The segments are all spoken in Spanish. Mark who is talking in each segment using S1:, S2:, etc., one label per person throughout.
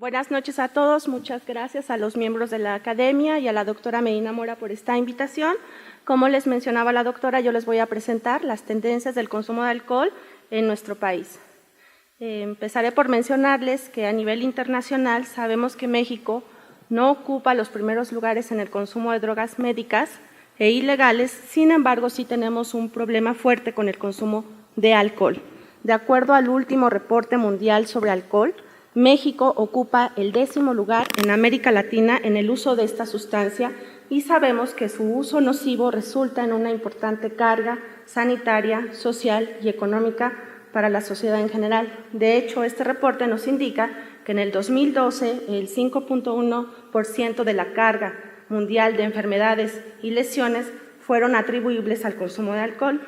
S1: Buenas noches a todos, muchas gracias a los miembros de la academia y a la doctora Medina Mora por esta invitación. Como les mencionaba la doctora, yo les voy a presentar las tendencias del consumo de alcohol en nuestro país. Empezaré por mencionarles que a nivel internacional sabemos que México no ocupa los primeros lugares en el consumo de drogas médicas e ilegales, sin embargo sí tenemos un problema fuerte con el consumo de alcohol. De acuerdo al último reporte mundial sobre alcohol, México ocupa el 10º lugar en América Latina en el uso de esta sustancia y sabemos que su uso nocivo resulta en una importante carga sanitaria, social y económica para la sociedad en general. De hecho, este reporte nos indica que en el 2012 el 5.1% de la carga mundial de enfermedades y lesiones fueron atribuibles al consumo de alcohol.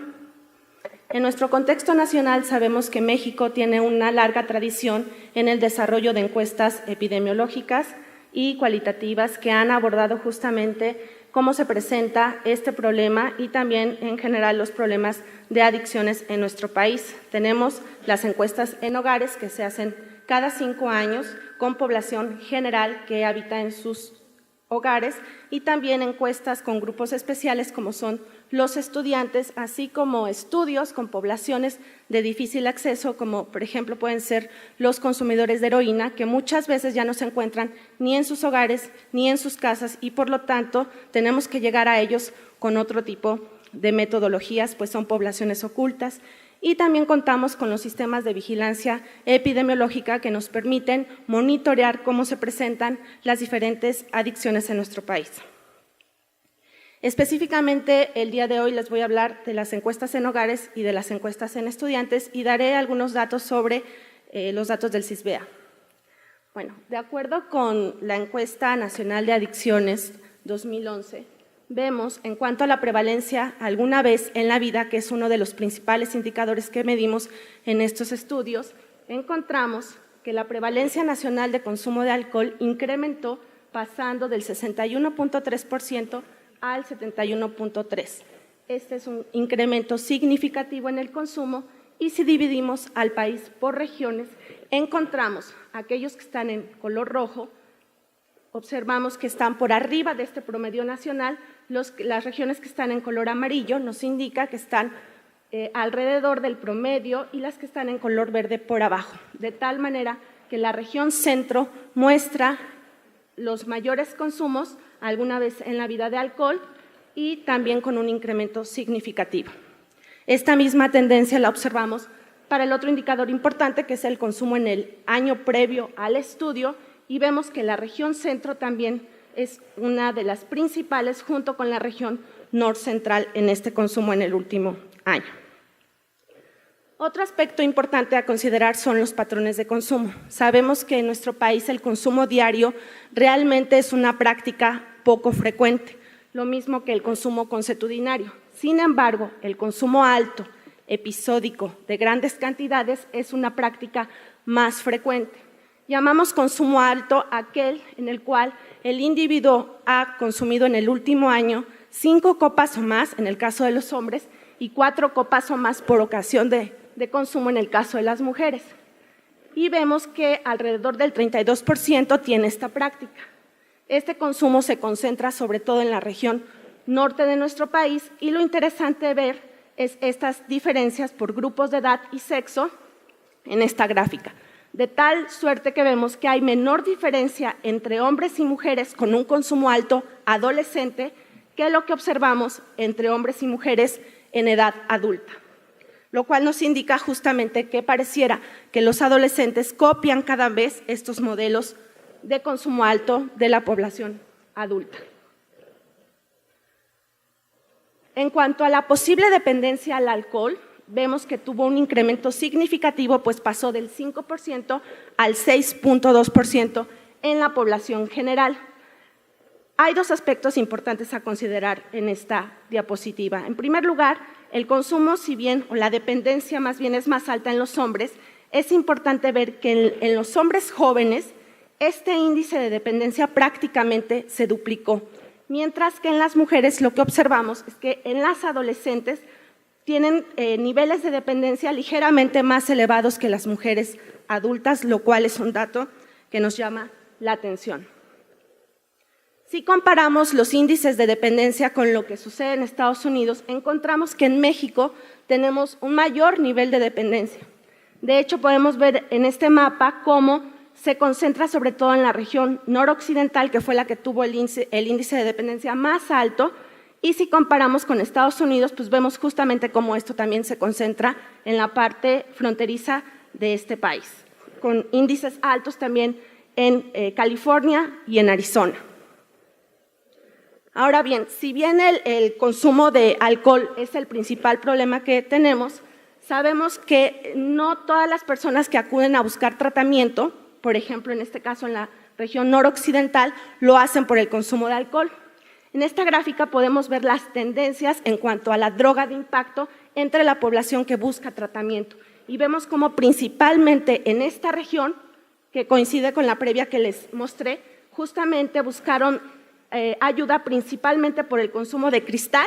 S1: En nuestro contexto nacional sabemos que México tiene una larga tradición en el desarrollo de encuestas epidemiológicas y cualitativas que han abordado justamente cómo se presenta este problema y también en general los problemas de adicciones en nuestro país. Tenemos las encuestas en hogares que se hacen cada 5 años con población general que habita en sus hogares y también encuestas con grupos especiales como son los estudiantes, así como estudios con poblaciones de difícil acceso, como por ejemplo pueden ser los consumidores de heroína, que muchas veces ya no se encuentran ni en sus hogares ni en sus casas y por lo tanto tenemos que llegar a ellos con otro tipo de metodologías, pues son poblaciones ocultas. Y también contamos con los sistemas de vigilancia epidemiológica que nos permiten monitorear cómo se presentan las diferentes adicciones en nuestro país. Específicamente, el día de hoy les voy a hablar de las encuestas en hogares y de las encuestas en estudiantes y daré algunos datos sobre los datos del CISBEA. Bueno, de acuerdo con la encuesta nacional de adicciones 2011, vemos en cuanto a la prevalencia alguna vez en la vida, que es uno de los principales indicadores que medimos en estos estudios, encontramos que la prevalencia nacional de consumo de alcohol incrementó pasando del 61.3% al 71.3%. Este es un incremento significativo en el consumo y si dividimos al país por regiones, encontramos aquellos que están en color rojo, observamos que están por arriba de este promedio nacional, las regiones que están en color amarillo nos indica que están alrededor del promedio y las que están en color verde por abajo, de tal manera que la región centro muestra los mayores consumos alguna vez en la vida de alcohol y también con un incremento significativo. Esta misma tendencia la observamos para el otro indicador importante, que es el consumo en el año previo al estudio, y vemos que la región centro también es una de las principales junto con la región norcentral en este consumo en el último año. Otro aspecto importante a considerar son los patrones de consumo. Sabemos que en nuestro país el consumo diario realmente es una práctica poco frecuente, lo mismo que el consumo consuetudinario. Sin embargo, el consumo alto, episódico, de grandes cantidades es una práctica más frecuente. Llamamos consumo alto aquel en el cual el individuo ha consumido en el último año 5 copas o más en el caso de los hombres y 4 copas o más por ocasión de consumo en el caso de las mujeres. Y vemos que alrededor del 32% tiene esta práctica. Este consumo se concentra sobre todo en la región norte de nuestro país y lo interesante de ver es estas diferencias por grupos de edad y sexo en esta gráfica. De tal suerte que vemos que hay menor diferencia entre hombres y mujeres con un consumo alto adolescente que lo que observamos entre hombres y mujeres en edad adulta, lo cual nos indica justamente que pareciera que los adolescentes copian cada vez estos modelos de consumo alto de la población adulta. En cuanto a la posible dependencia al alcohol, vemos que tuvo un incremento significativo, pues pasó del 5% al 6.2% en la población general. Hay 2 aspectos importantes a considerar en esta diapositiva. En primer lugar, el consumo, si bien, o la dependencia más bien es más alta en los hombres, es importante ver que en los hombres jóvenes este índice de dependencia prácticamente se duplicó, mientras que en las mujeres lo que observamos es que en las adolescentes tienen niveles de dependencia ligeramente más elevados que las mujeres adultas, lo cual es un dato que que nos llama la atención. Si comparamos los índices de dependencia con lo que sucede en Estados Unidos, encontramos que en México tenemos un mayor nivel de dependencia. De hecho, podemos ver en este mapa cómo se concentra sobre todo en la región noroccidental, que fue la que tuvo el índice de dependencia más alto, y si comparamos con Estados Unidos, pues vemos justamente cómo esto también se concentra en la parte fronteriza de este país, con índices altos también en California y en Arizona. Ahora bien, si bien el consumo de alcohol es el principal problema que tenemos, sabemos que no todas las personas que acuden a buscar tratamiento, por ejemplo, en este caso en la región noroccidental, lo hacen por el consumo de alcohol. En esta gráfica podemos ver las tendencias en cuanto a la droga de impacto entre la población que busca tratamiento. Y vemos cómo principalmente en esta región, que coincide con la previa que les mostré, justamente buscaron ayuda principalmente por el consumo de cristal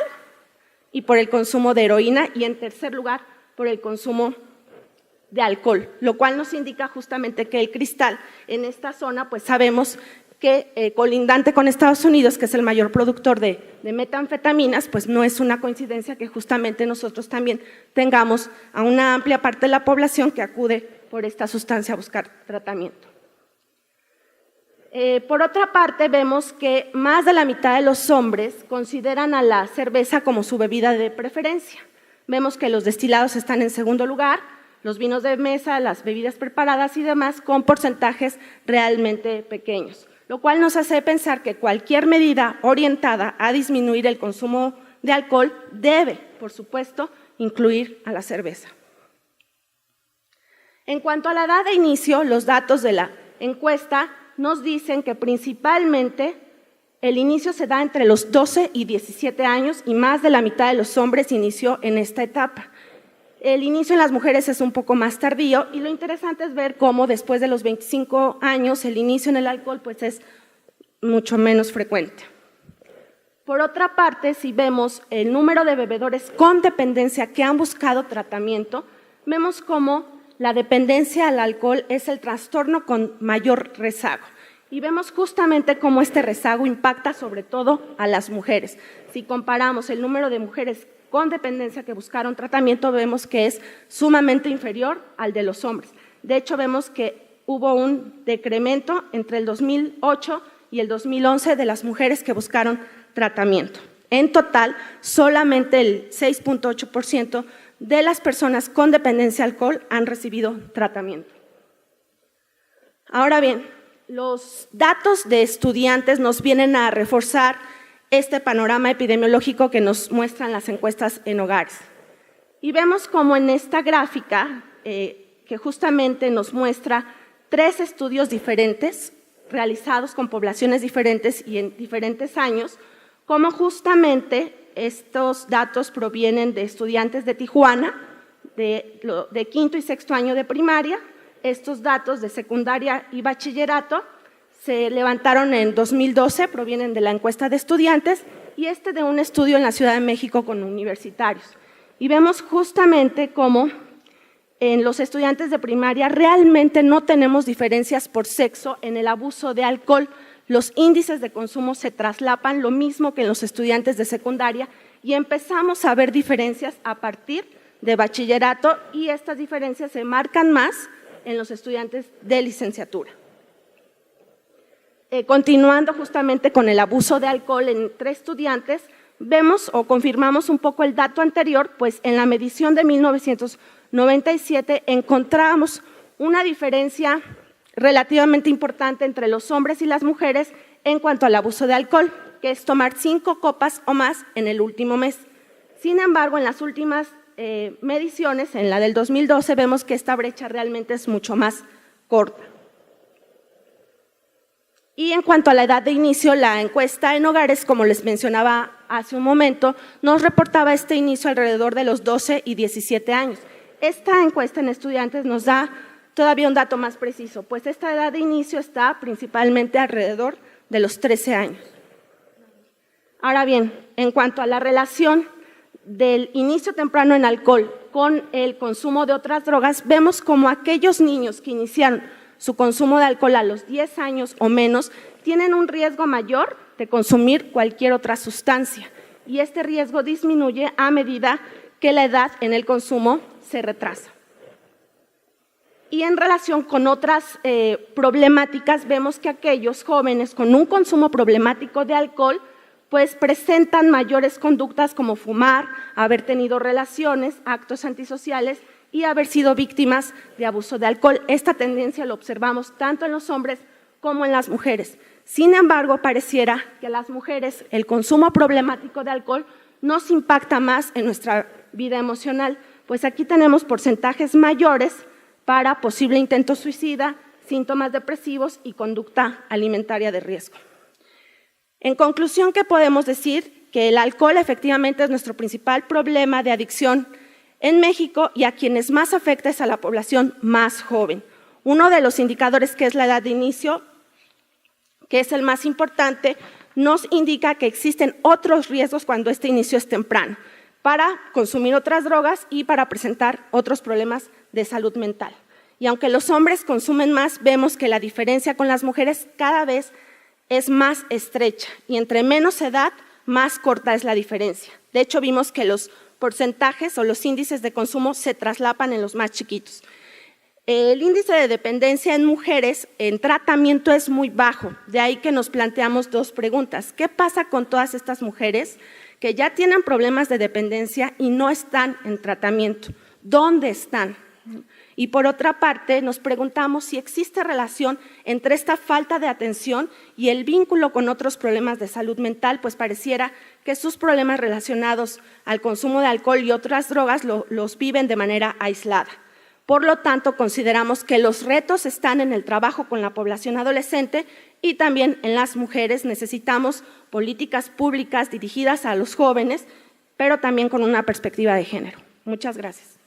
S1: y por el consumo de heroína, y en tercer lugar por el consumo de alcohol, lo cual nos indica justamente que el cristal en esta zona, pues sabemos que colindante con Estados Unidos, que es el mayor productor de metanfetaminas, pues no es una coincidencia que justamente nosotros también tengamos a una amplia parte de la población que acude por esta sustancia a buscar tratamiento. Por otra parte, vemos que más de la mitad de los hombres consideran a la cerveza como su bebida de preferencia. Vemos que los destilados están en segundo lugar, los vinos de mesa, las bebidas preparadas y demás con porcentajes realmente pequeños, lo cual nos hace pensar que cualquier medida orientada a disminuir el consumo de alcohol debe, por supuesto, incluir a la cerveza. En cuanto a la edad de inicio, los datos de la encuesta nos dicen que principalmente el inicio se da entre los 12 y 17 años y más de la mitad de los hombres inició en esta etapa. El inicio en las mujeres es un poco más tardío y lo interesante es ver cómo después de los 25 años el inicio en el alcohol pues es mucho menos frecuente. Por otra parte, si vemos el número de bebedores con dependencia que han buscado tratamiento, vemos cómo la dependencia al alcohol es el trastorno con mayor rezago. Y vemos justamente cómo este rezago impacta sobre todo a las mujeres. Si comparamos el número de mujeres con dependencia que buscaron tratamiento, vemos que es sumamente inferior al de los hombres. De hecho, vemos que hubo un decremento entre el 2008 y el 2011 de las mujeres que buscaron tratamiento. En total, solamente el 6.8% de las personas con dependencia al alcohol han recibido tratamiento. Ahora bien, los datos de estudiantes nos vienen a reforzar este panorama epidemiológico que nos muestran las encuestas en hogares. Y vemos como en esta gráfica, que justamente nos muestra 3 estudios diferentes, realizados con poblaciones diferentes y en diferentes años, como justamente estos datos provienen de estudiantes de Tijuana, de quinto y sexto año de primaria. Estos datos de secundaria y bachillerato se levantaron en 2012, provienen de la encuesta de estudiantes, y de un estudio en la Ciudad de México con universitarios. Y vemos justamente cómo en los estudiantes de primaria realmente no tenemos diferencias por sexo en el abuso de alcohol. Los índices de consumo se traslapan, lo mismo que en los estudiantes de secundaria, y empezamos a ver diferencias a partir de bachillerato, y estas diferencias se marcan más en los estudiantes de licenciatura. Continuando justamente con el abuso de alcohol entre estudiantes, vemos o confirmamos un poco el dato anterior, pues en la medición de 1997 encontramos una diferencia relativamente importante entre los hombres y las mujeres en cuanto al abuso de alcohol, que es tomar 5 copas o más en el último mes. Sin embargo, en las últimas mediciones, en la del 2012, vemos que esta brecha realmente es mucho más corta. Y en cuanto a la edad de inicio, la encuesta en hogares, como les mencionaba hace un momento, nos reportaba este inicio alrededor de los 12 y 17 años. Esta encuesta en estudiantes nos da todavía un dato más preciso, pues esta edad de inicio está principalmente alrededor de los 13 años. Ahora bien, en cuanto a la relación del inicio temprano en alcohol con el consumo de otras drogas, vemos como aquellos niños que iniciaron su consumo de alcohol a los 10 años o menos, tienen un riesgo mayor de consumir cualquier otra sustancia, y este riesgo disminuye a medida que la edad en el consumo se retrasa. Y en relación con otras problemáticas, vemos que aquellos jóvenes con un consumo problemático de alcohol pues presentan mayores conductas como fumar, haber tenido relaciones, actos antisociales y haber sido víctimas de abuso de alcohol. Esta tendencia lo observamos tanto en los hombres como en las mujeres. Sin embargo, pareciera que a las mujeres el consumo problemático de alcohol nos impacta más en nuestra vida emocional, pues aquí tenemos porcentajes mayores para posible intento suicida, síntomas depresivos y conducta alimentaria de riesgo. En conclusión, ¿qué podemos decir? Que el alcohol efectivamente es nuestro principal problema de adicción en México, y a quienes más afecta es a la población más joven. Uno de los indicadores, que es la edad de inicio, que es el más importante, nos indica que existen otros riesgos cuando este inicio es temprano, para consumir otras drogas y para presentar otros problemas de salud mental. Y aunque los hombres consumen más, vemos que la diferencia con las mujeres cada vez es más estrecha, y entre menos edad, más corta es la diferencia. De hecho, vimos que los porcentajes o los índices de consumo se traslapan en los más chiquitos. El índice de dependencia en mujeres en tratamiento es muy bajo, de ahí que nos planteamos dos preguntas. ¿Qué pasa con todas estas mujeres que ya tienen problemas de dependencia y no están en tratamiento? ¿Dónde están? Y por otra parte, nos preguntamos si existe relación entre esta falta de atención y el vínculo con otros problemas de salud mental, pues pareciera que sus problemas relacionados al consumo de alcohol y otras drogas los viven de manera aislada. Por lo tanto, consideramos que los retos están en el trabajo con la población adolescente y también en las mujeres. Necesitamos políticas públicas dirigidas a los jóvenes, pero también con una perspectiva de género. Muchas gracias.